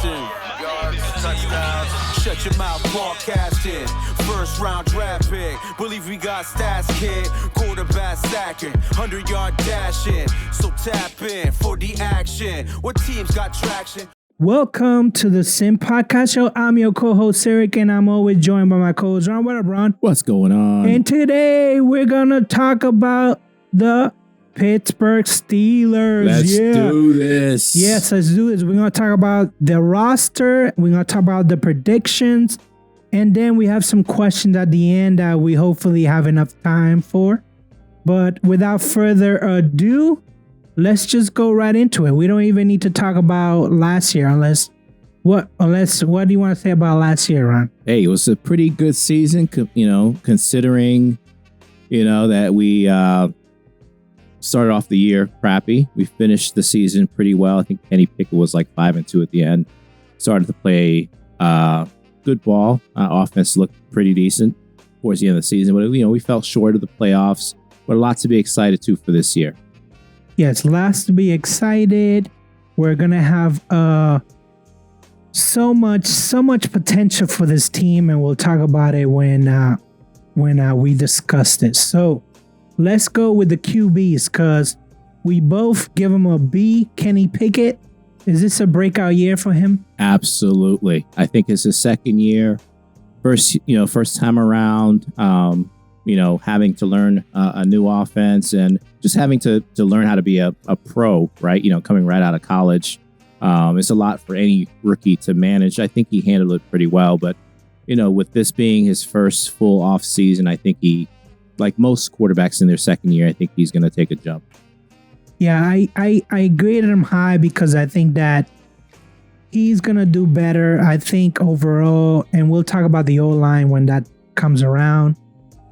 passing. Yards, touchdowns, shut your mouth, broadcasting. First round draft pick, believe we got stats, kid. Quarterback stacking, 100-yard dashing. So tap in for the action. What teams got traction? Welcome to the Sim Podcast Show. I'm your co-host Sirik, and I'm always joined by my co-host Ron. What up, Ron? What's going on? And today we're gonna talk about the Pittsburgh Steelers. Let's do this. Yes, let's do this. We're gonna talk about the roster. We're gonna talk about the predictions, and then we have some questions at the end that we hopefully have enough time for. But without further ado, let's just go right into it. We don't even need to talk about last year unless what do you want to say about last year, Ron? Hey, it was a pretty good season, considering, that we started off the year crappy. We finished the season pretty well. I think Kenny Pickett was like 5-2 at the end. Started to play good ball. Offense looked pretty decent towards the end of the season, but we fell short of the playoffs. But lots to be excited to for this year. Yes, lots to be excited. We're gonna have so much potential for this team, and we'll talk about it when we discuss this. So let's go with the QBs, because we both give him a B. Kenny Pickett, is this a breakout year for him? Absolutely. I think it's his second year, first time around. Having to learn a new offense and just having to learn how to be a pro, right? Coming right out of college. It's a lot for any rookie to manage. I think he handled it pretty well, but with this being his first full off season, I think he, like most quarterbacks in their second year, I think he's going to take a jump. Yeah, I graded him high because I think that he's going to do better. I think overall, and we'll talk about the O-line when that comes around.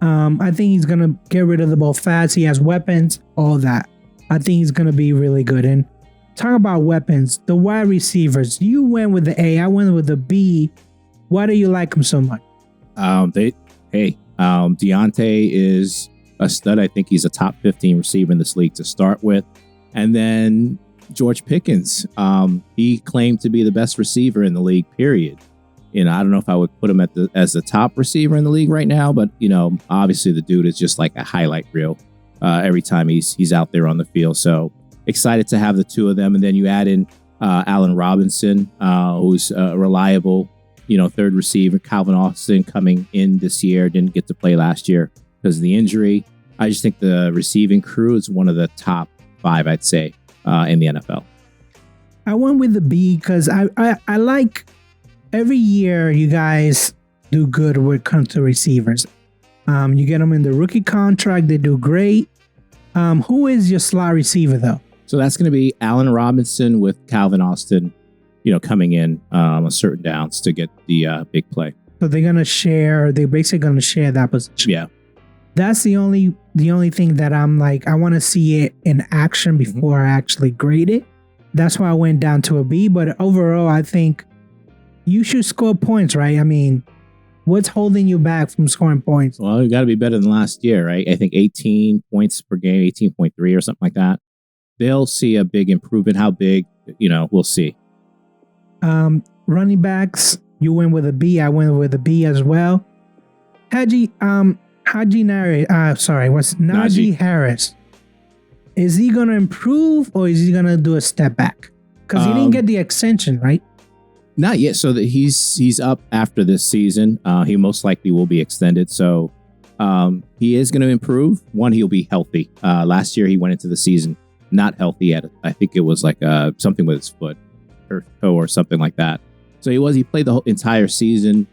I think he's going to get rid of the ball fast. He has weapons, all that. I think he's going to be really good. And talk about weapons, the wide receivers. You went with the A. I went with the B. Why do you like him so much? Deontay is a stud. I think he's a top 15 receiver in this league to start with. And then George Pickens. He claimed to be the best receiver in the league, period. I don't know if I would put him as the top receiver in the league right now, but obviously the dude is just like a highlight reel every time he's out there on the field. So excited to have the two of them, and then you add in Allen Robinson, who's a reliable, third receiver. Calvin Austin coming in this year, didn't get to play last year because of the injury. I just think the receiving crew is one of the top 5, I'd say, in the NFL. I went with the B because I like. Every year, you guys do good when it comes to receivers. You get them in the rookie contract. They do great. Who is your slot receiver, though? So that's going to be Allen Robinson with Calvin Austin, coming in on certain downs to get the big play. So they're basically going to share that position. Yeah. That's the only thing that I'm like, I want to see it in action before I actually grade it. That's why I went down to a B. But overall, I think you should score points, right? I mean, what's holding you back from scoring points? Well, you got to be better than last year, right? I think 18 points per game, 18.3 or something like that. They'll see a big improvement. How big, we'll see. Running backs, you went with a B. I went with a B as well. Najee Harris. Is he going to improve or is he going to do a step back? Because he didn't get the extension, right? Not yet. So that he's up after this season. He most likely will be extended. So he is going to improve. One, he'll be healthy. Last year he went into the season not healthy. I think it was like something with his foot or toe or something like that. So he played the whole entire season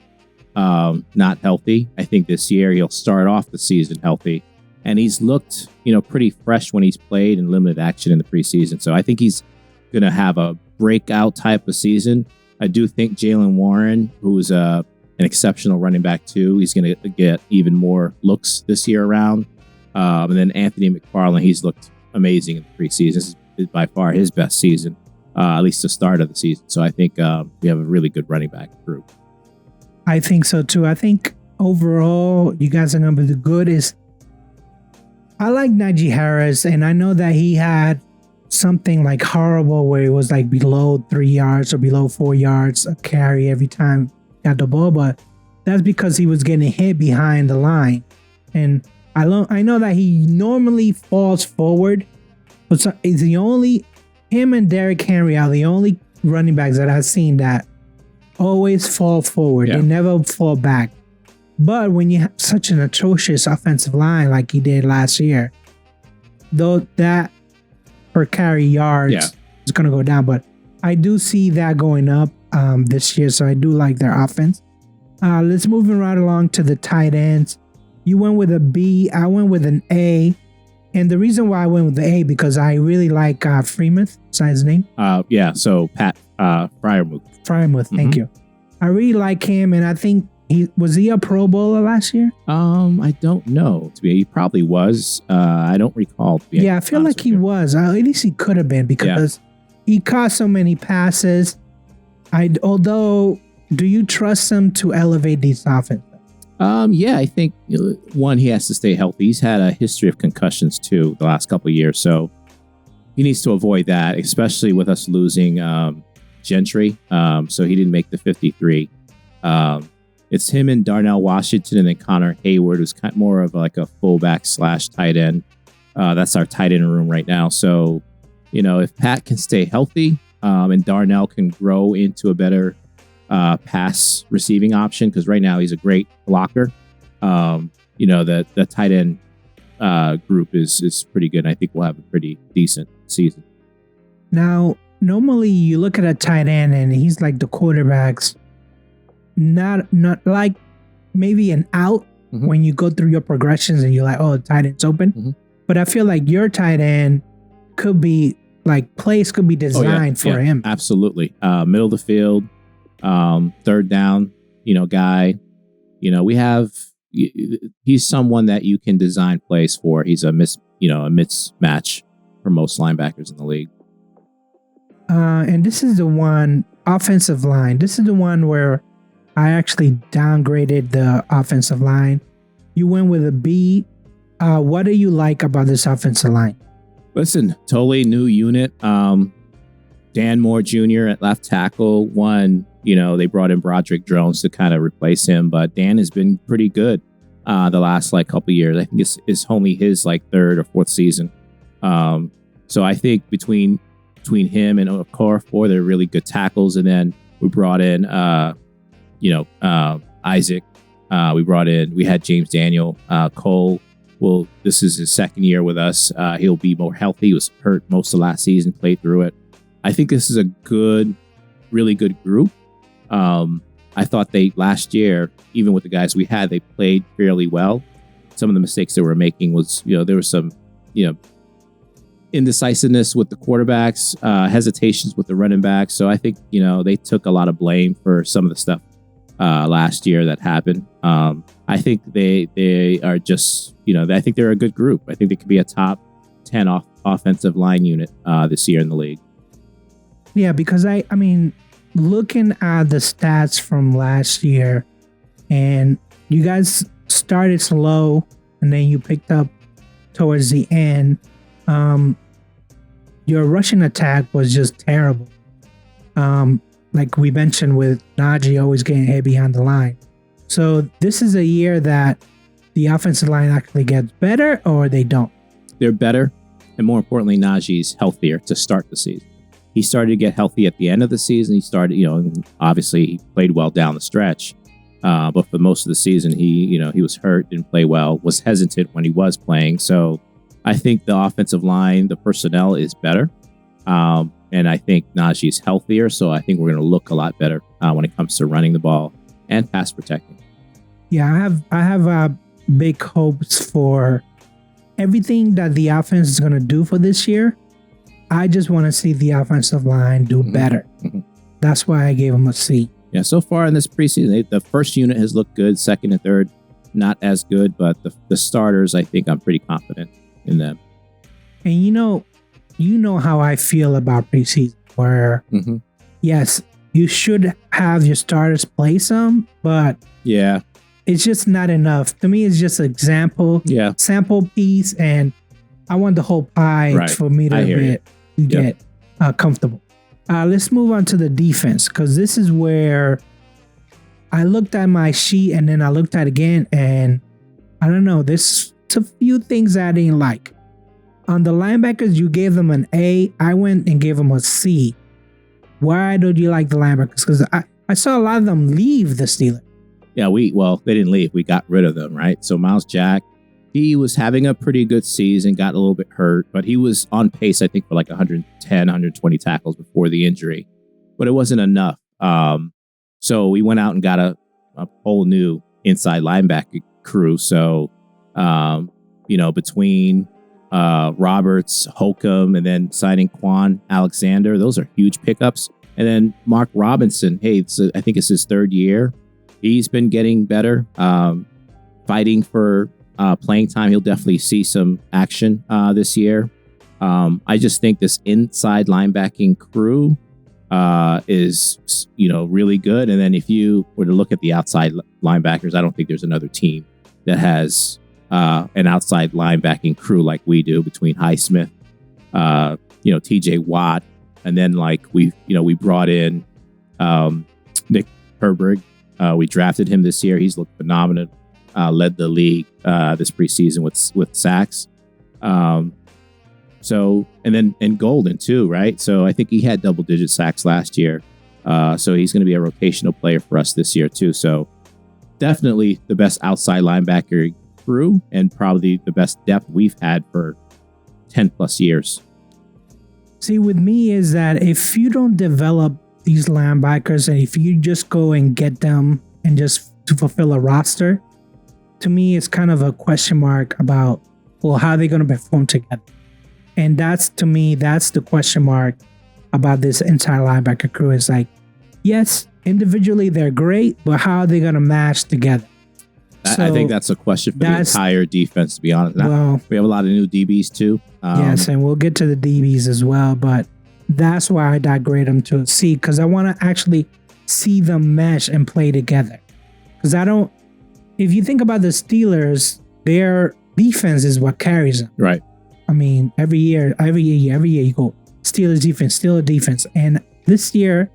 not healthy. I think this year he'll start off the season healthy. And he's looked, pretty fresh when he's played in limited action in the preseason. So I think he's going to have a breakout type of season. I do think Jaylen Warren, who's an exceptional running back too, he's going to get even more looks this year around. And then Anthony McFarland, he's looked amazing in the preseason. This is by far his best season, at least the start of the season. So I think we have a really good running back group. I think so too. I think overall, you guys are going to be good. I like Najee Harris, and I know that he had something like horrible where it was like below 3 yards or below 4 yards a carry every time he got the ball, but that's because he was getting hit behind the line. And I know that he normally falls forward, but it's him and Derrick Henry are the only running backs that I've seen that always fall forward. They never fall back. But when you have such an atrocious offensive line like he did last year, though that per carry yards is going to go down. But I do see that going up this year, so I do like their offense. Let's move right along to the tight ends. You went with a B. I went with an A. And the reason why I went with the A, because I really like Freemuth. Is that his name? So Pat Freiermuth. Freiermuth, thank you. I really like him, and I think was he a Pro Bowler last year? I don't know. He probably was. I don't recall. I feel like he was. At least he could have been, because he caught so many passes. Although, do you trust him to elevate these offense? I think one, he has to stay healthy. He's had a history of concussions too the last couple of years, so he needs to avoid that, especially with us losing Gentry. So he didn't make the 53. It's him and Darnell Washington, and then Connor Hayward, who's kind of more of like a fullback / tight end. That's our tight end room right now. So, if Pat can stay healthy, and Darnell can grow into a better pass receiving option, because right now he's a great blocker. The tight end group is pretty good. And I think we'll have a pretty decent season. Now, normally you look at a tight end and he's like the quarterback's not like maybe an out when you go through your progressions and you're like, oh, the tight end's open. But I feel like your tight end could be like plays could be designed for him. Absolutely. Middle of the field. Third down, guy, he's someone that you can design plays for. He's a mismatch for most linebackers in the league. And this is the one offensive line. This is the one where I actually downgraded the offensive line. You went with a B. What do you like about this offensive line? Listen, totally new unit. Dan Moore Jr. at left tackle. They brought in Broderick Jones to kind of replace him, but Dan has been pretty good the last couple years. I think it's only his third or fourth season. So I think between him and Okorafor, they're really good tackles. And then we brought in Isaac. We had James Daniel Cole. Well, this is his second year with us. He'll be more healthy. He was hurt most of last season, played through it. I think this is a really good group. I thought last year, even with the guys we had, they played fairly well. Some of the mistakes they were making was, there was some, indecisiveness with the quarterbacks, hesitations with the running backs. So I think, they took a lot of blame for some of the stuff last year that happened. I think they are just, I think they're a good group. I think they could be a top 10 offensive line unit this year in the league. Yeah, because I mean, looking at the stats from last year, and you guys started slow and then you picked up towards the end. Your rushing attack was just terrible. Like we mentioned with Najee always getting hit behind the line. So this is a year that the offensive line actually gets better, or they don't? They're better. And more importantly, Najee's healthier to start the season. He started to get healthy at the end of the season. He started, obviously he played well down the stretch. But for most of the season, he was hurt, didn't play well, was hesitant when he was playing. So I think the offensive line, the personnel is better. And I think Najee's healthier. So I think we're going to look a lot better when it comes to running the ball and pass protecting. Yeah, I have big hopes for everything that the offense is going to do for this year. I just want to see the offensive line do better. That's why I gave them a C. Yeah, so far in this preseason, the first unit has looked good. Second and third, not as good. But the starters, I think I'm pretty confident in them. And you know how I feel about preseason, where, yes, you should have your starters play some, but yeah, it's just not enough. To me, it's just an example, sample piece, and I want the whole pie for me to you get comfortable. Let's move on to the defense, because this is where I looked at my sheet and then I looked at it again, and I don't know, there's a few things I didn't like. On the linebackers, you gave them an A. I went and gave them a C. Why don't you like the linebackers? Because I saw a lot of them leave the Steelers. Yeah, they didn't leave. We got rid of them, right? So Miles Jack, he was having a pretty good season, got a little bit hurt, but he was on pace, I think, for like 110, 120 tackles before the injury. But it wasn't enough. So we went out and got a whole new inside linebacker crew. So, between Roberts, Holcomb, and then signing Quan Alexander, those are huge pickups. And then Mark Robinson, I think it's his third year. He's been getting better, fighting for playing time. He'll definitely see some action this year. I just think this inside linebacking crew is really good. And then if you were to look at the outside linebackers, I don't think there's another team that has an outside linebacking crew like we do, between Highsmith, TJ Watt, and then we brought in Nick Herberg. We drafted him this year. He's looked phenomenal. Led the league this preseason with sacks. And Golden too, right? So I think he had double-digit sacks last year. So he's going to be a rotational player for us this year too. So definitely the best outside linebacker crew, and probably the best depth we've had for 10 plus years. See, with me is that if you don't develop these linebackers, and if you just go and get them and just to fulfill a roster, to me, it's kind of a question mark about, how are they going to perform together? And that's the question mark about this entire linebacker crew. Is like, yes, individually they're great, but how are they going to match together? I think that's a question for the entire defense, to be honest. We have a lot of new DBs too. Yes, and we'll get to the DBs as well, but that's why I downgrade them to a C, because I want to actually see them mesh and play together. Because if you think about the Steelers, their defense is what carries them. Right. I mean, every year you go Steelers defense. And this year,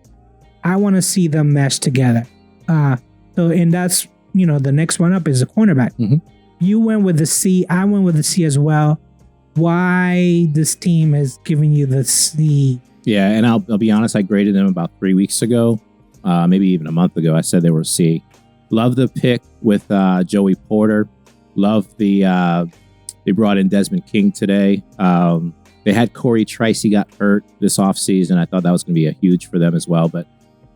I want to see them mesh together. And that's, the next one up is the cornerback. Mm-hmm. You went with the C. I went with the C as well. Why this team is giving you the C? Yeah, and I'll be honest, I graded them about 3 weeks ago, maybe even a month ago. I said they were C. Love the pick with Joey Porter. Love they brought in Desmond King today. They had Corey Trice. He got hurt this offseason. I thought that was going to be a huge for them as well. But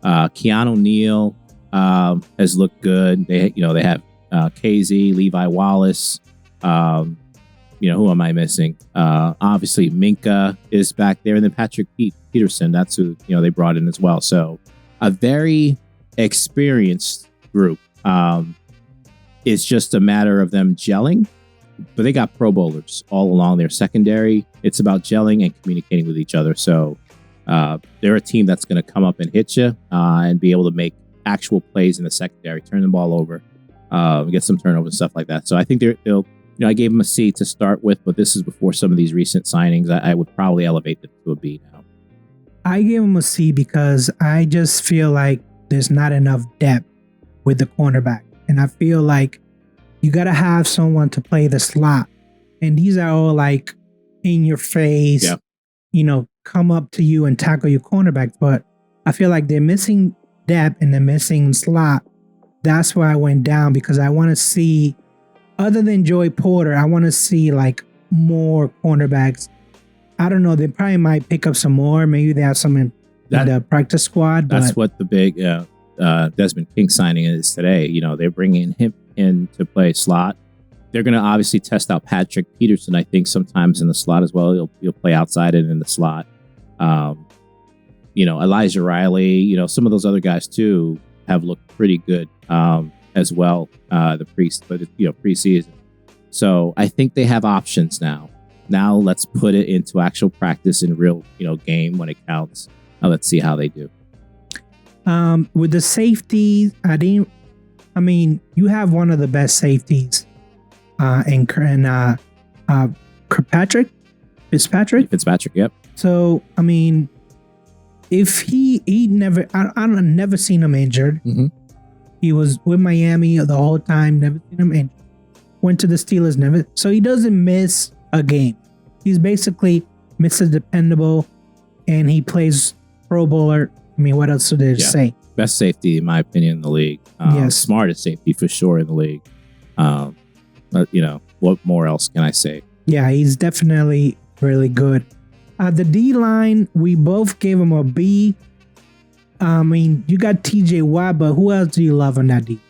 Keanu Neal has looked good. They have KZ, Levi Wallace. Who am I missing? Obviously, Minka is back there. And then Patrick Peterson, that's who, they brought in as well. So a very experienced group. It's just a matter of them gelling. But they got Pro Bowlers all along their secondary. It's about gelling and communicating with each other. So they're a team that's going to come up and hit you and be able to make actual plays in the secondary, turn the ball over, get some turnovers and stuff like that. So I think they'll. I gave them a C to start with, but this is before some of these recent signings. I would probably elevate them to a B now. I gave them a C because I just feel like there's not enough depth with the cornerback. And I feel like you got to have someone to play the slot. And these are all like in your face, come up to you and tackle your cornerback. But I feel like they're missing depth and they're missing slot. That's why I went down, because I want to see, other than Joey Porter, I want to see like more cornerbacks. I don't know. They probably might pick up some more. Maybe they have some in the practice squad. That's what the big Desmond King signing is today. They're bringing him in to play slot. They're going to obviously test out Patrick Peterson, I think, sometimes in the slot as well. He'll play outside and in the slot. Elijah Riley, some of those other guys too have looked pretty good as well, preseason. So I think they have options now. Now let's put it into actual practice in real, game when it counts. Now let's see how they do. With the safety, you have one of the best safeties in Fitzpatrick. Yep. So I mean, if he never, I've never seen him injured. Mhm. He was with Miami the whole time. Never seen him injured. Went to the Steelers. Never. So he doesn't miss a game. He's basically Mr. Dependable, and he plays Pro Bowler. I mean, what else did they say? Best safety, in my opinion, in the league. Yes. Smartest safety for sure in the league. But, what more else can I say? Yeah, he's definitely really good. The D line, we both gave him a B. I mean, you got TJ Watt, but who else do you love on that D?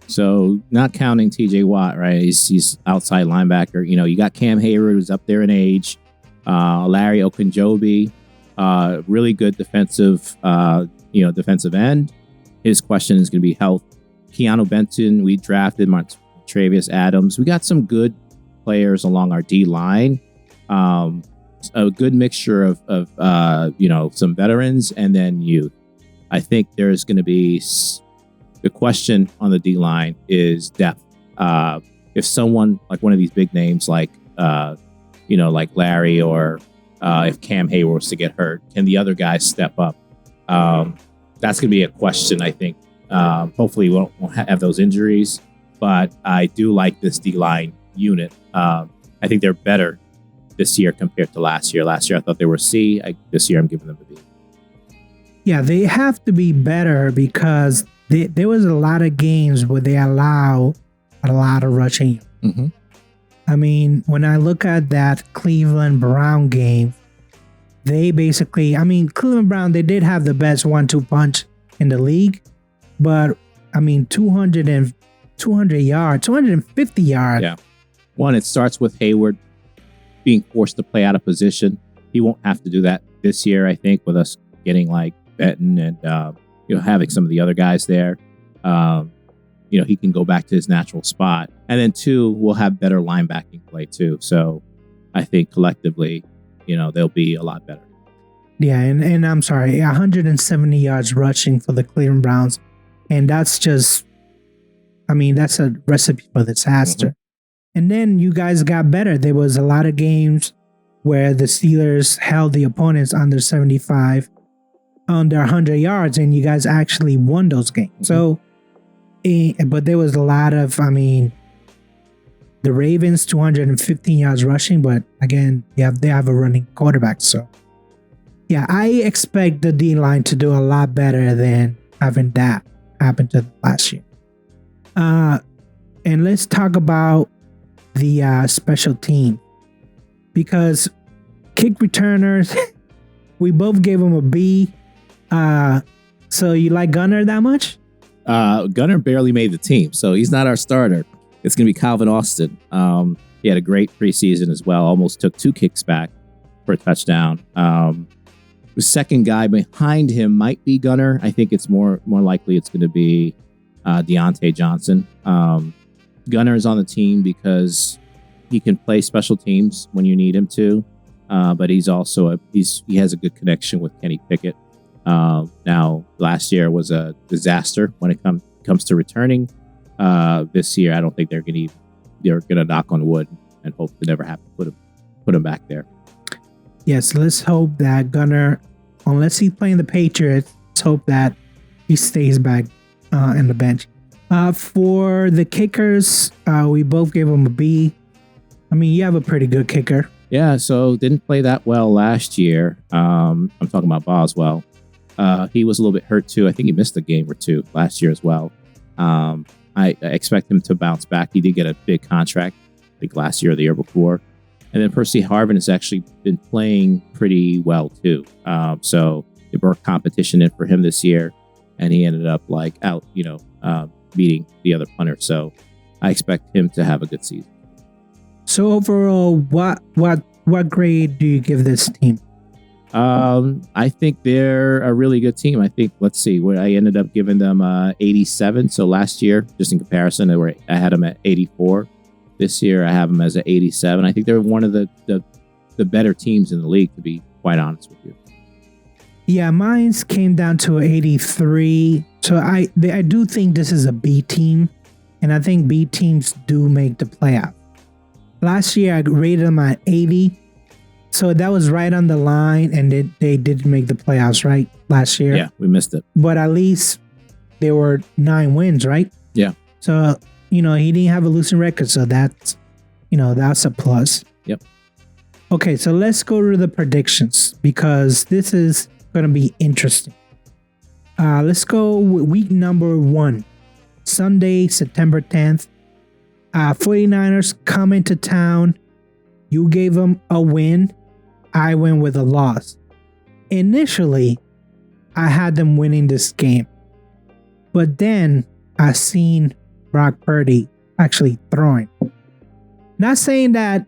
So, not counting TJ Watt, right? He's outside linebacker. You got Cam Hayward, who's up there in age. Larry Okunjobi, really good defensive end. His question is going to be health. Keanu Benton, we drafted Travis Adams. We got some good players along our D line. A good mixture of some veterans and then youth. I think there's going to be the question on the D line is depth. If someone like one of these big names like Larry or if Cam Hayward was to get hurt, can the other guys step up? That's going to be a question, I think. Hopefully we won't have those injuries, but I do like this D-line unit. I think they're better this year compared to last year. Last year I thought they were C. This year I'm giving them a B. Yeah, they have to be better because there was a lot of games where they allow a lot of rushing. Mm-hmm. I mean, when I look at that Cleveland Brown game, they basically, Cleveland Brown, they did have the best 1-2 punch in the league, but 200 yards, 250 yards. Yeah. One, it starts with Hayward being forced to play out of position. He won't have to do that this year, I think, with us getting like Benton and having some of the other guys there. He can go back to his natural spot. And then two, we'll have better linebacking play too. So I think collectively, they'll be a lot better. Yeah, and I'm sorry, 170 yards rushing for the Cleveland Browns. And that's just, that's a recipe for disaster. Mm-hmm. And then you guys got better. There was a lot of games where the Steelers held the opponents under 75, under 100 yards, and you guys actually won those games. Mm-hmm. So, but there was a lot of, the Ravens 215 yards rushing, but again, they have a running quarterback. So, yeah, I expect the D-line to do a lot better than having that happen to last year. And let's talk about the special team, because kick returners, we both gave them a B. So you like Gunner that much? Gunner barely made the team, so he's not our starter. It's going to be Calvin Austin. He had a great preseason as well. Almost took 2 kicks back for a touchdown. The second guy behind him might be Gunner. I think it's more likely it's going to be Deontay Johnson. Gunner is on the team because he can play special teams when you need him to, but he's also he has a good connection with Kenny Pickett. Now, last year was a disaster when it comes to returning. This year, I don't think they're gonna knock on wood and hope to never have to put him back there. Yes, let's hope that Gunner, unless he's playing the Patriots, let's hope that he stays back in the bench. For the kickers, we both gave him a B. You have a pretty good kicker. Yeah, so didn't play that well last year. I'm talking about Boswell. He was a little bit hurt too. I think he missed a game or two last year as well. I expect him to bounce back. He did get a big contract, I think last year or the year before. And then Percy Harvin has actually been playing pretty well too. So they brought competition in for him this year, and he ended up beating the other punter. So I expect him to have a good season. So overall, what grade do you give this team? I think they're a really good team. I think, let's see, where I ended up giving them 87. So last year, just in comparison, I had them at 84. This year, I have them as an 87. I think they're one of the better teams in the league, to be quite honest with you. Yeah, mine came down to 83. So I do think this is a B team, and I think B teams do make the playoff. Last year, I rated them at 80. So that was right on the line, and they did make the playoffs, right? Last year. Yeah, we missed it. But at least there were 9 wins, right? Yeah. So, he didn't have a losing record. So that's, that's a plus. Yep. Okay, so let's go to the predictions because this is going to be interesting. Let's go with week number 1, Sunday, September 10th. 49ers come into town. You gave them a win. I went with a loss. Initially, I had them winning this game. But then I seen Brock Purdy actually throwing. Not saying that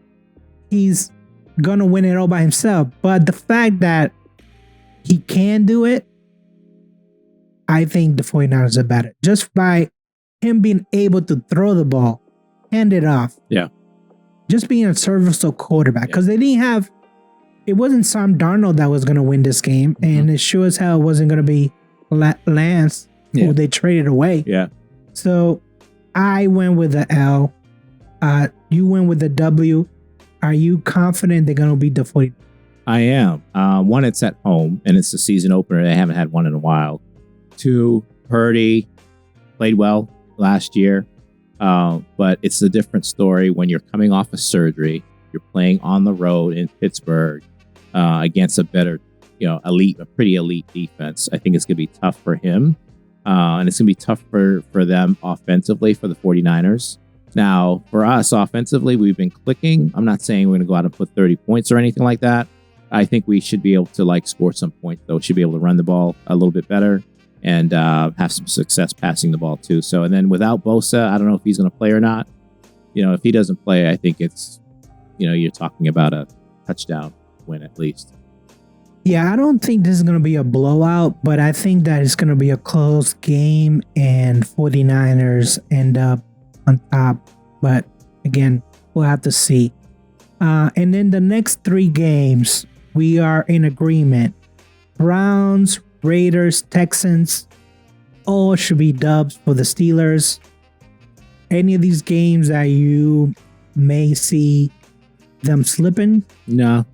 he's going to win it all by himself, but the fact that he can do it, I think the 49ers are better. Just by him being able to throw the ball, hand it off. Yeah. Just being a serviceable quarterback. Because they didn't have, it wasn't Sam Darnold that was going to win this game. And it sure as hell wasn't going to be Lance, who they traded away. Yeah. So I went with the L. You went with the W. Are you confident they're going to beat the 49ers? I am. One, it's at home, and it's the season opener. They haven't had one in a while. 2, Purdy played well last year. But it's a different story when you're coming off of surgery. You're playing on the road in Pittsburgh against a better, a pretty elite defense. I think it's going to be tough for him. And it's going to be tough for them offensively for the 49ers. Now, for us offensively, we've been clicking. I'm not saying we're going to go out and put 30 points or anything like that. I think we should be able to score some points, though. We should be able to run the ball a little bit better and have some success passing the ball too. So, and then without Bosa, I don't know if he's going to play or not. If he doesn't play, I think it's, you're talking about a touchdown win at least. Yeah, I don't think this is going to be a blowout, but I think that it's going to be a close game and 49ers end up on top. But again, we'll have to see. And then the next 3 games, we are in agreement. Browns, Raiders, Texans, all should be dubs for the Steelers. Any of these games that you may see them slipping? No.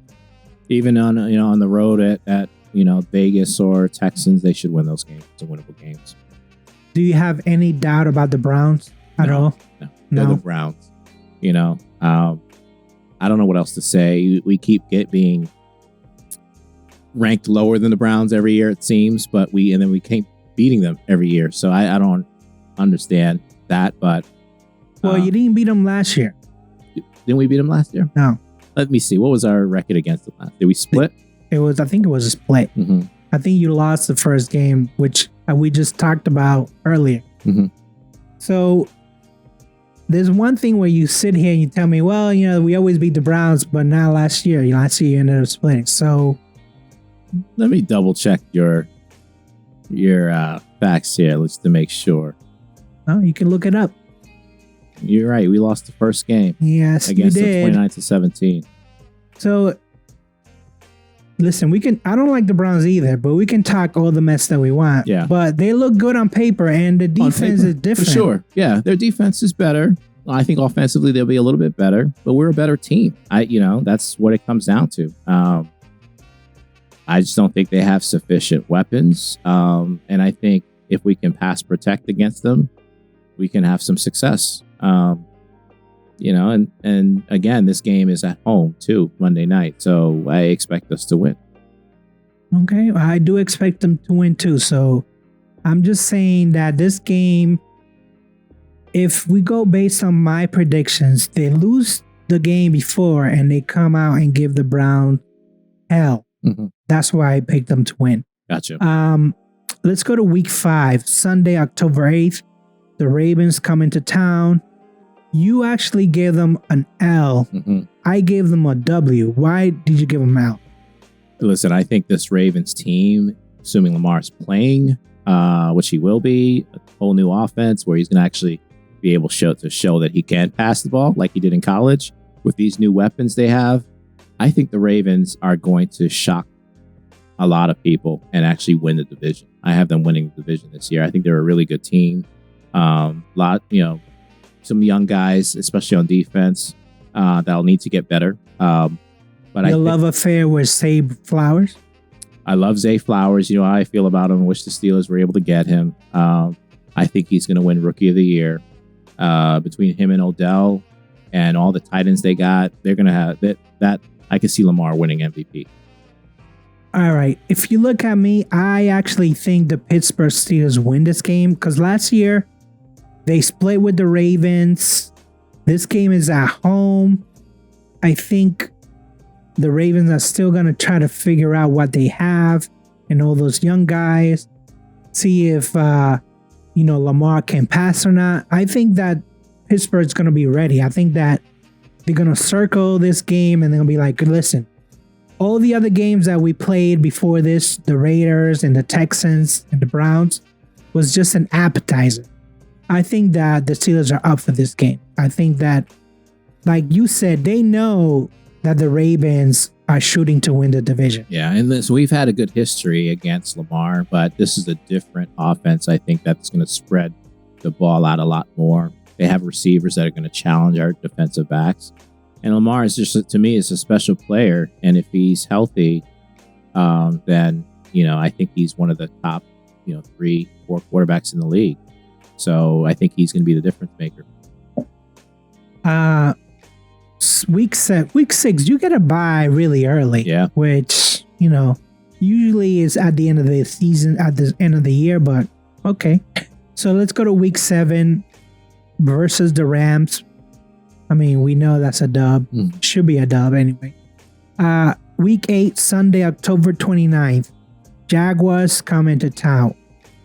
Even on the road at Vegas or Texans, they should win those games. It's winnable games. Do you have any doubt about the Browns at all? No. They're the Browns. I don't know what else to say. We keep being ranked lower than the Browns every year, it seems, but we keep beating them every year. So I don't understand that. But you didn't beat them last year. Didn't we beat them last year? No. Let me see. What was our record against them last? Did we split? I think it was a split. Mm-hmm. I think you lost the first game, which we just talked about earlier. Mm-hmm. So there's one thing where you sit here and you tell me, well, we always beat the Browns, but not last year. Last year you ended up splitting. So let me double check your facts here, just to make sure. Oh, you can look it up. You're right. We lost the first game. Yes, against you did. them 29-17. So listen, I don't like the Browns either, but we can talk all the mess that we want. Yeah. But they look good on paper, and the defense is different. For sure. Yeah, their defense is better. I think offensively they'll be a little bit better, but we're a better team. That's what it comes down to. I just don't think they have sufficient weapons. And I think if we can pass protect against them, we can have some success. And again, this game is at home too, Monday night. So I expect us to win. Okay. I do expect them to win too. So I'm just saying that this game, if we go based on my predictions, they lose the game before and they come out and give the Browns hell. Mm-hmm. That's why I picked them to win. Gotcha. Let's go to week 5, Sunday, October 8th. The Ravens come into town. You actually gave them an L. Mm-hmm. I gave them a W. Why did you give them L? Listen, I think this Ravens team, assuming Lamar's playing, which he will be, a whole new offense where he's going to actually be able to show that he can pass the ball like he did in college with these new weapons they have. I think the Ravens are going to shock a lot of people and actually win the division. I have them winning the division this year. I think they're a really good team. Some young guys, especially on defense, that'll need to get better. But Your love affair with Zay Flowers? I love Zay Flowers. You know how I feel about him. Wish the Steelers were able to get him. I think he's going to win Rookie of the Year. Between him and Odell and all the tight ends they got, they're going to have that. I can see Lamar winning MVP. All right. If you look at me, I actually think the Pittsburgh Steelers win this game because last year they split with the Ravens. This game is at home. I think the Ravens are still going to try to figure out what they have and all those young guys. See if, Lamar can pass or not. I think that Pittsburgh's going to be ready. I think that they're going to circle this game and they're going to be like, listen, all the other games that we played before this, the Raiders and the Texans and the Browns, was just an appetizer. I think that the Steelers are up for this game. I think that, like you said, they know that the Ravens are shooting to win the division. Yeah, and so we've had a good history against Lamar, but this is a different offense. I think that's going to spread the ball out a lot more. They have receivers that are going to challenge our defensive backs. And Lamar is just, to me, is a special player. And if he's healthy, then, I think he's one of the top, 3-4 quarterbacks in the league. So I think he's going to be the difference maker. Week 6, you get a bye really early. Yeah. Which, usually is at the end of the season, at the end of the year, but okay. So let's go to week 7 versus the Rams. I mean, we know that's a dub. Should be a dub anyway. Week 8, Sunday, October 29th. Jaguars come into town.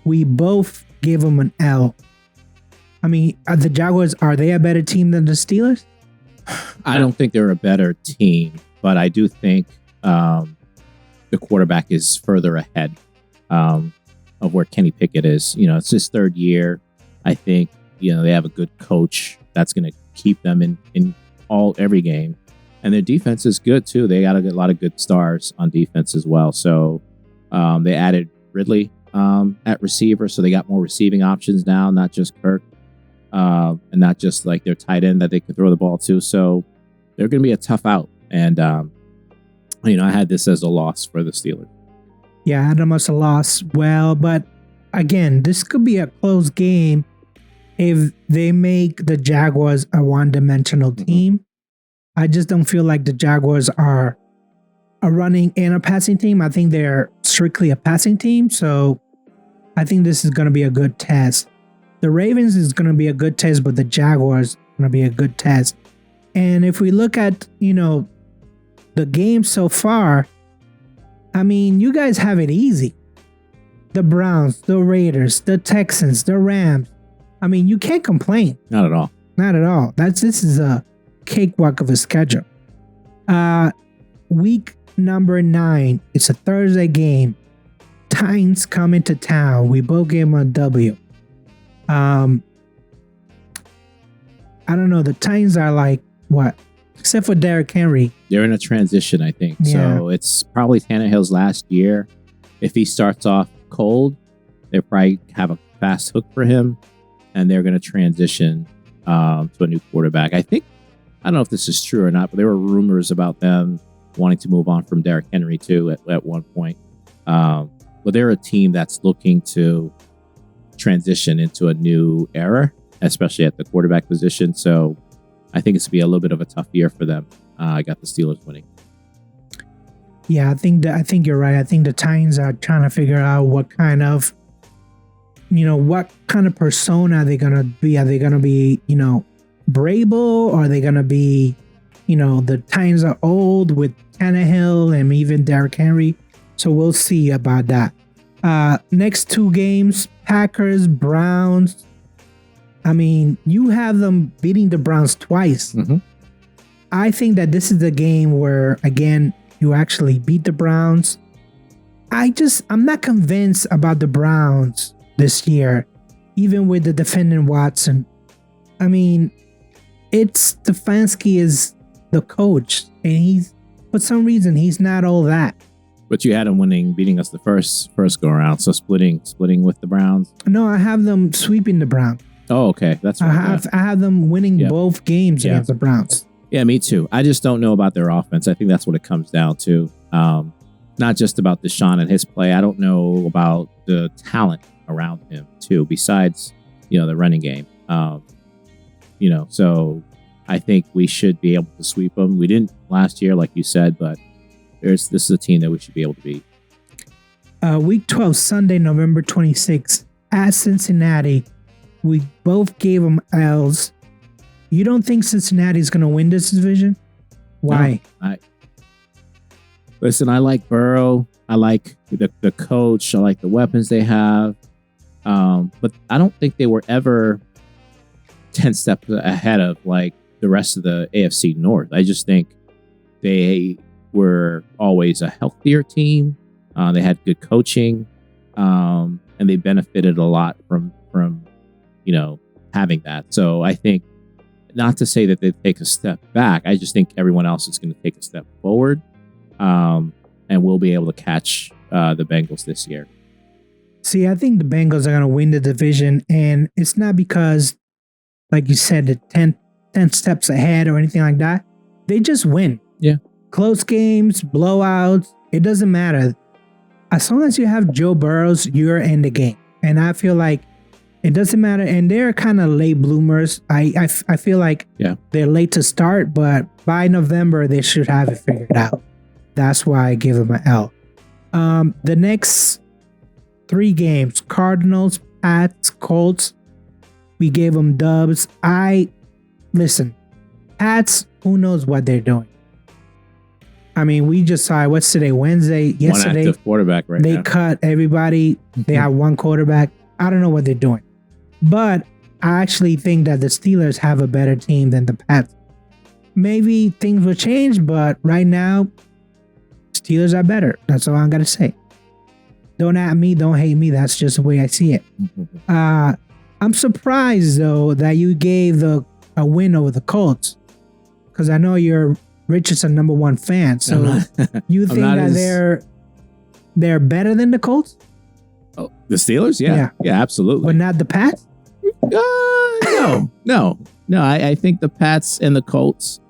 We both give them an L. I mean, the Jaguars, are they a better team than the Steelers? I don't think they're a better team, but I do think the quarterback is further ahead of where Kenny Pickett is. It's his 3rd year. I think, they have a good coach that's going to keep them in every game. And their defense is good, too. They got a lot of good stars on defense as well. So they added Ridley at receiver, so they got more receiving options now, not just Kirk. And not just like their tight end that they can throw the ball to. So they're going to be a tough out. And, I had this as a loss for the Steelers. Yeah, I had them as a loss. Well, but again, this could be a close game if they make the Jaguars a one-dimensional team. I just don't feel like the Jaguars are a running and a passing team. I think they're strictly a passing team. So I think this is going to be a good test. The Ravens is going to be a good test, but the Jaguars are going to be a good test. And if we look at, the game so far, I mean, you guys have it easy. The Browns, the Raiders, the Texans, the Rams. I mean, you can't complain. Not at all. Not at all. This is a cakewalk of a schedule. Week number 9, it's a Thursday game. Titans come into town. We both gave them a W. I don't know. The Titans are like, what? Except for Derrick Henry. They're in a transition, I think. Yeah. So it's probably Tannehill's last year. If he starts off cold, they probably have a fast hook for him, and they're going to transition to a new quarterback. I don't know if this is true or not, but there were rumors about them wanting to move on from Derrick Henry too at one point. But they're a team that's looking to transition into a new era, especially at the quarterback position. So I think it's going to be a little bit of a tough year for them. I got the Steelers winning. Yeah, I think you're right. I think the Titans are trying to figure out what kind of persona are they going to be. Are they going to be, Brable? Or are they going to be, the Titans are old with Tannehill and even Derrick Henry. So we'll see about that. Next 2 games, Packers, Browns. I mean, you have them beating the Browns twice. Mm-hmm. I think that this is the game where, again, you actually beat the Browns. I'm not convinced about the Browns this year, even with the defending Watson. I mean, Stefanski is the coach, and for some reason, he's not all that. But you had them beating us the first go around. So splitting with the Browns. No, I have them sweeping the Browns. Oh, okay. That's right. I have them winning both games against the Browns. Yeah, me too. I just don't know about their offense. I think that's what it comes down to. Not just about Deshaun and his play. I don't know about the talent around him too, besides, the running game. So I think we should be able to sweep them. We didn't last year, like you said, but this is a team that we should be able to beat. Week 12, Sunday, November 26th, at Cincinnati. We both gave them L's. You don't think Cincinnati's going to win this division? Why? No, Listen, I like Burrow. I like the coach. I like the weapons they have. But I don't think they were ever 10 steps ahead of like the rest of the AFC North. I just think they were always a healthier team. They had good coaching, and they benefited a lot from having that. So I think, not to say that they take a step back, I just think everyone else is going to take a step forward, and we'll be able to catch the Bengals this year. See, I think the Bengals are going to win the division, and it's not because, like you said, the 10 steps ahead or anything like that. They just win. Yeah. Close games, blowouts, it doesn't matter. As long as you have Joe Burrows, you're in the game. And I feel like it doesn't matter. And they're kind of late bloomers. I feel like they're late to start, but by November, they should have it figured out. That's why I give them an L. The next 3 games, Cardinals, Pats, Colts, we gave them dubs. Listen, Pats, who knows what they're doing? I mean, we just saw, what's today, Wednesday? Yesterday, one active quarterback right they now. cut everybody. They have one quarterback. I don't know what they're doing. But I actually think that the Steelers have a better team than the Pats. Maybe things will change, but right now, Steelers are better. That's all I'm going to say. Don't at me, don't hate me. That's just the way I see it. I'm surprised, though, that you gave a win over the Colts. Because I know you're Richardson #1 fan. So you think that they're better than the Colts? Oh, the Steelers? Yeah, absolutely. But not the Pats? No. I think the Pats and the Colts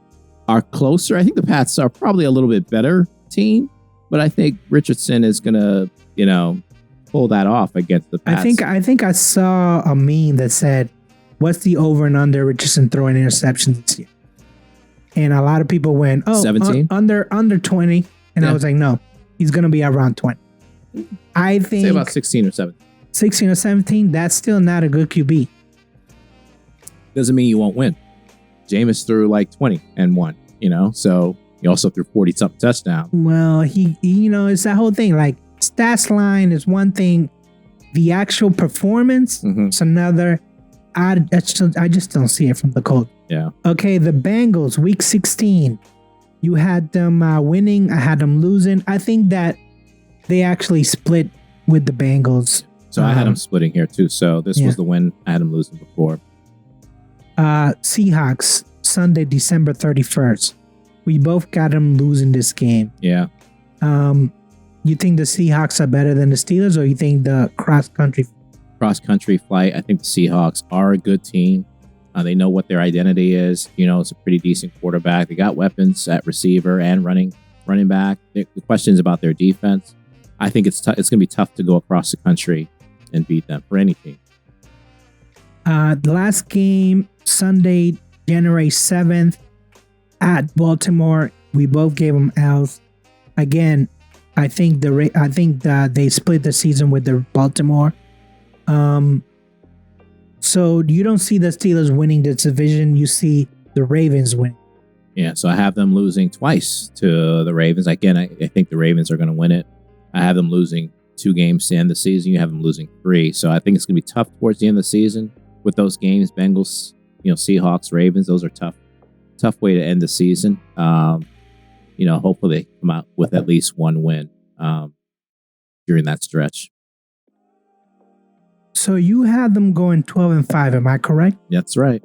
are closer. I think the Pats are probably a little bit better team, but I think Richardson is gonna, pull that off against the Pats. I think I saw a meme that said, "What's the over and under Richardson throwing interceptions this year?" And a lot of people went, 17? Under 20. And I was like, no, he's going to be around 20. I think... Say about 16 or 17. 16 or 17, that's still not a good QB. Doesn't mean you won't win. Jameis threw like 20 and won, so he also threw 40-something touchdowns. Well, he it's that whole thing. Like, stats line is one thing. The actual performance is another. I just don't see it from the Colts. Yeah. Okay, the Bengals, week 16. You had them winning. I had them losing. I think that they actually split with the Bengals. So I had them splitting here too. So this was the win. I had them losing before. Seahawks, Sunday, December 31st. We both got them losing this game. Yeah. You think the Seahawks are better than the Steelers, or you think the cross-country flight? I think the Seahawks are a good team. They know what their identity is. It's a pretty decent quarterback. They got weapons at receiver and running back. The question is about their defense. I think it's going to be tough to go across the country and beat them for any team. The last game, Sunday, January 7th, at Baltimore. We both gave them L's. Again, I think that they split the season with the Baltimore. So you don't see the Steelers winning this division. You see the Ravens win. Yeah, so I have them losing twice to the Ravens. Again, I think the Ravens are going to win it. I have them losing 2 games to end the season. You have them losing 3. So I think it's going to be tough towards the end of the season with those games. Bengals, Seahawks, Ravens. Those are tough way to end the season. Hopefully they come out with at least 1 win during that stretch. So you have them going 12-5, am I correct? That's right.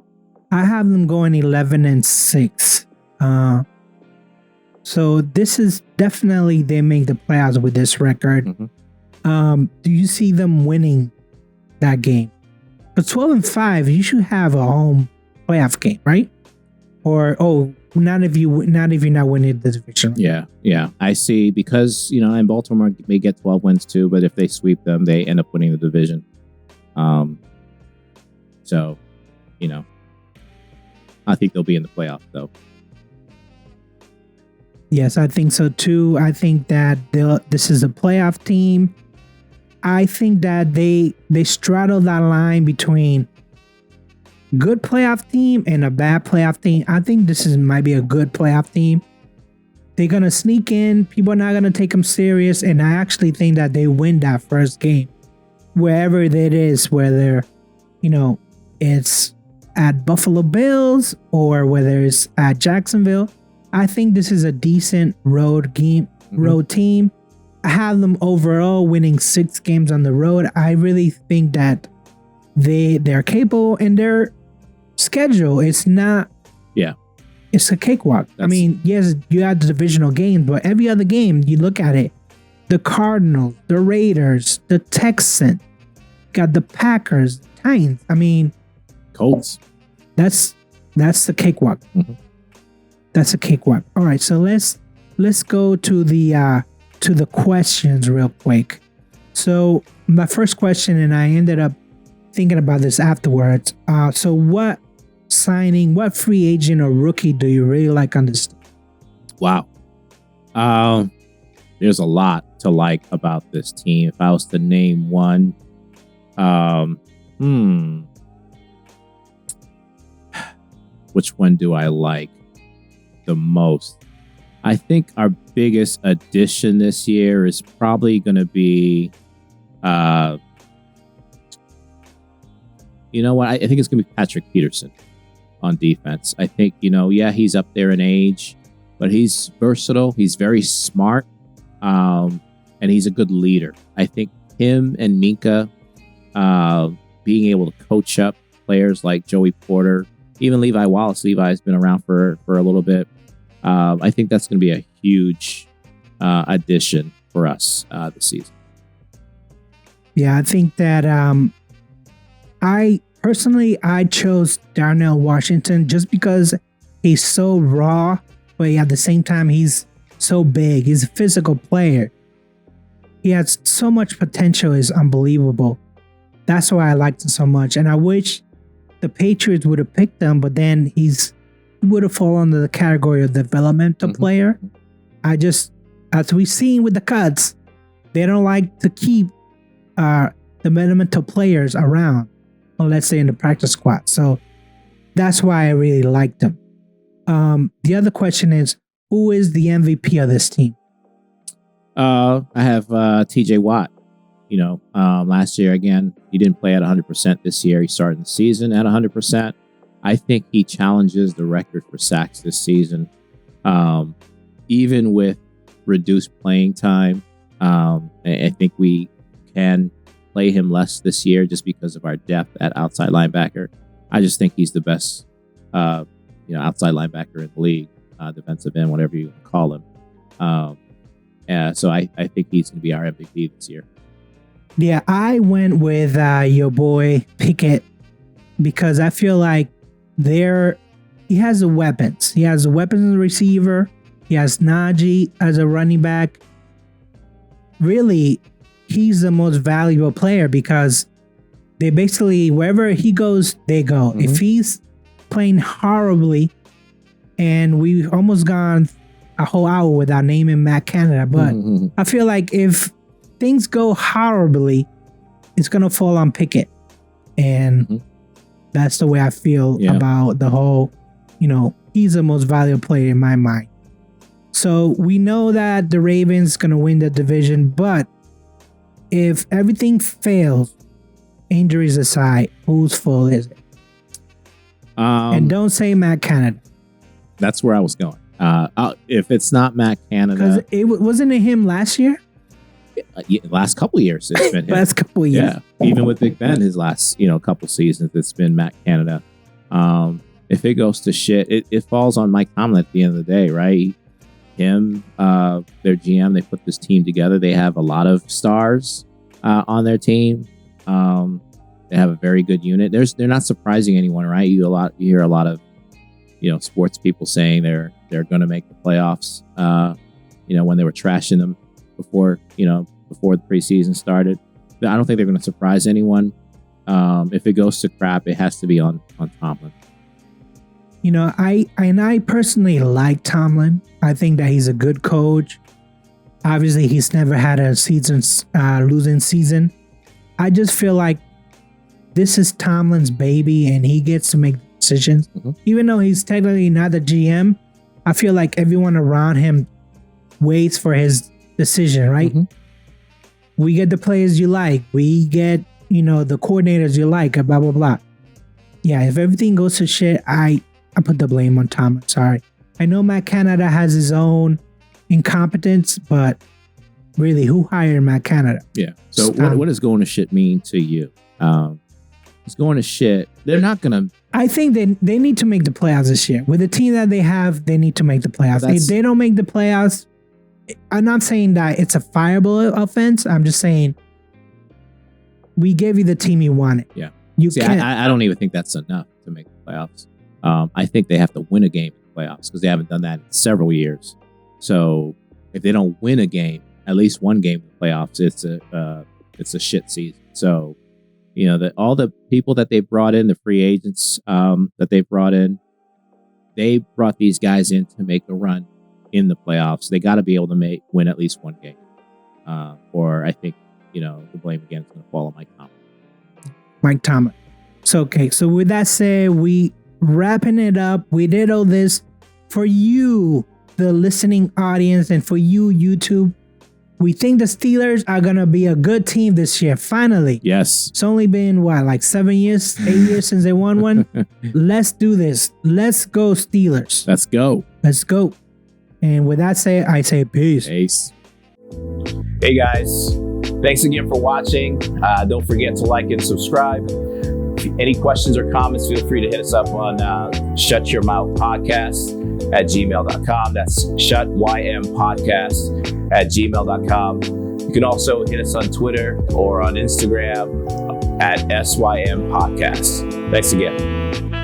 I have them going 11-6. So this is definitely, they make the playoffs with this record. Mm-hmm. Do you see them winning that game? But 12-5, you should have a home playoff game, right? Or not if you're not winning the division. Yeah. I see, because and Baltimore may get 12 wins too, but if they sweep them, they end up winning the division. So, I think they'll be in the playoffs though. Yes, I think so too. I think that this is a playoff team. I think that they straddle that line between good playoff team and a bad playoff team. I think might be a good playoff team. They're going to sneak in. People are not going to take them serious. And I actually think that they win that first game. Wherever it is, whether, it's at Buffalo Bills or whether it's at Jacksonville. I think this is a decent road team. I have them overall winning 6 games on the road. I really think that they're capable, and their schedule is not. Yeah, it's a cakewalk. I mean, yes, you had the divisional games, but every other game you look at it, the Cardinals, the Raiders, the Texans, got the Packers, Titans. I mean, Colts. That's the cakewalk. Mm-hmm. That's a cakewalk. All right, so let's go to the questions real quick. So my first question, and I ended up thinking about this afterwards. So what free agent or rookie do you really like on this team? Wow. There's a lot to like about this team. If I was to name one, which one do I like the most? I think our biggest addition this year is probably going to be, you know what? I think it's going to be Patrick Peterson on defense. I think, he's up there in age, but he's versatile. He's very smart, and he's a good leader. I think him and Minka being able to coach up players like Joey Porter, even Levi Wallace. Levi's been around for a little bit. I think that's going to be a huge addition for us this season. Yeah, I think that I chose Darnell Washington just because he's so raw, but at the same time he's so big. He's a physical player. He has so much potential. It's unbelievable. That's why I liked him so much, and I wish the Patriots would have picked him, but then he would have fallen under the category of developmental player. As we've seen with the Cuts, they don't like to keep developmental players around, let's say in the practice squad. So that's why I really liked him. The other question is, who is the MVP of this team? I have TJ Watt. Last year, again, he didn't play at 100% this year. He started the season at 100%. I think he challenges the record for sacks this season. Even with reduced playing time, I think we can play him less this year just because of our depth at outside linebacker. I just think he's the best, outside linebacker in the league, defensive end, whatever you call him. So I think he's going to be our MVP this year. Yeah, I went with your boy Pickett because I feel like he has the weapons. He has the weapons as a receiver. He has Najee as a running back. Really, he's the most valuable player because they basically, wherever he goes, they go. Mm-hmm. If he's playing horribly, and we've almost gone a whole hour without naming Matt Canada, but I feel like if things go horribly, it's going to fall on Pickett. And that's the way I feel about the whole, he's the most valuable player in my mind. So we know that the Ravens going to win the division, but if everything fails, injuries aside, whose fault is it? And don't say Matt Canada. That's where I was going. If it's not Matt Canada, because wasn't it him last year? Last couple of years, it's been him. Last couple of years. Yeah, even with Big Ben, his last couple seasons, it's been Matt Canada. If it goes to shit, it falls on Mike Tomlin at the end of the day, right? Him, their GM, they put this team together. They have a lot of stars on their team. They have a very good unit. They're not surprising anyone, right? You hear a lot of sports people saying they're going to make the playoffs. When they were trashing them before the preseason started. I don't think they're going to surprise anyone. If it goes to crap, it has to be on Tomlin. I personally like Tomlin. I think that he's a good coach. Obviously, he's never had a losing season. I just feel like this is Tomlin's baby, and he gets to make decisions. Mm-hmm. Even though he's technically not the GM, I feel like everyone around him waits for his decision, right? Mm-hmm. We get the players you like. We get, the coordinators you like, blah, blah, blah. Yeah, if everything goes to shit, I put the blame on Tomlin. Sorry. I know Matt Canada has his own incompetence, but really, who hired Matt Canada? Yeah. So what does going to shit mean to you? It's going to shit. They're not going to... I think they need to make the playoffs this year. With the team that they have, they need to make the playoffs. If they don't make the playoffs, I'm not saying that it's a fireable offense. I'm just saying we gave you the team you wanted. Yeah. I don't even think that's enough to make the playoffs. I think they have to win a game in the playoffs because they haven't done that in several years. So if they don't win a game, at least one game in the playoffs, it's a shit season. So, all the people that they brought in, the free agents that they brought in, they brought these guys in to make a run in the playoffs. They got to be able to win at least one game. Or I think, the blame again is going to fall on Mike Tomlin. So with that said, we wrapping it up. We did all this for you, the listening audience, and for you, YouTube. We think the Steelers are going to be a good team this year, finally. Yes. It's only been, 7 years, 8 years since they won one? Let's do this. Let's go, Steelers. Let's go. Let's go. And with that said, I say peace. Peace. Hey, guys. Thanks again for watching. Don't forget to like and subscribe. Any questions or comments, feel free to hit us up on shutyourmouthpodcast@gmail.com. That's shutympodcast@gmail.com. You can also hit us on Twitter or on Instagram at SYM Podcast. Thanks again.